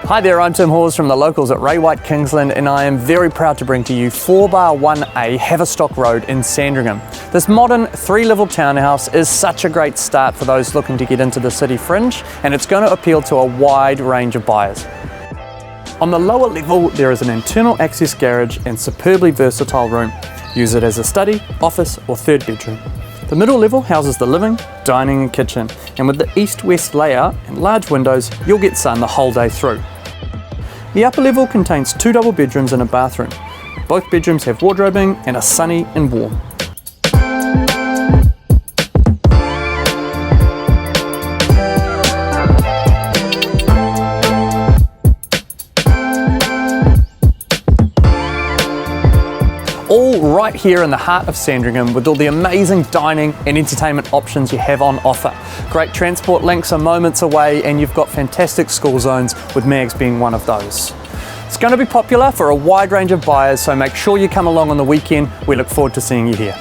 Hi there, I'm Tim Hawes from the locals at Ray White Kingsland, and I am very proud to bring to you 4-1A Haverstock Road in Sandringham. This modern 3-level townhouse is such a great start for those looking to get into the city fringe, and it's going to appeal to a wide range of buyers. On the lower level, there is an internal access garage and superbly versatile room. Use it as a study, office or third bedroom. The middle level houses the living, dining and kitchen, and with the east-west layout and large windows, you'll get sun the whole day through. The upper level contains 2 double bedrooms and a bathroom. Both bedrooms have wardrobing and are sunny and warm. All right here in the heart of Sandringham with all the amazing dining and entertainment options you have on offer. Great transport links are moments away, and you've got fantastic school zones, with Mags being one of those. It's going to be popular for a wide range of buyers, so make sure you come along on the weekend. We look forward to seeing you here.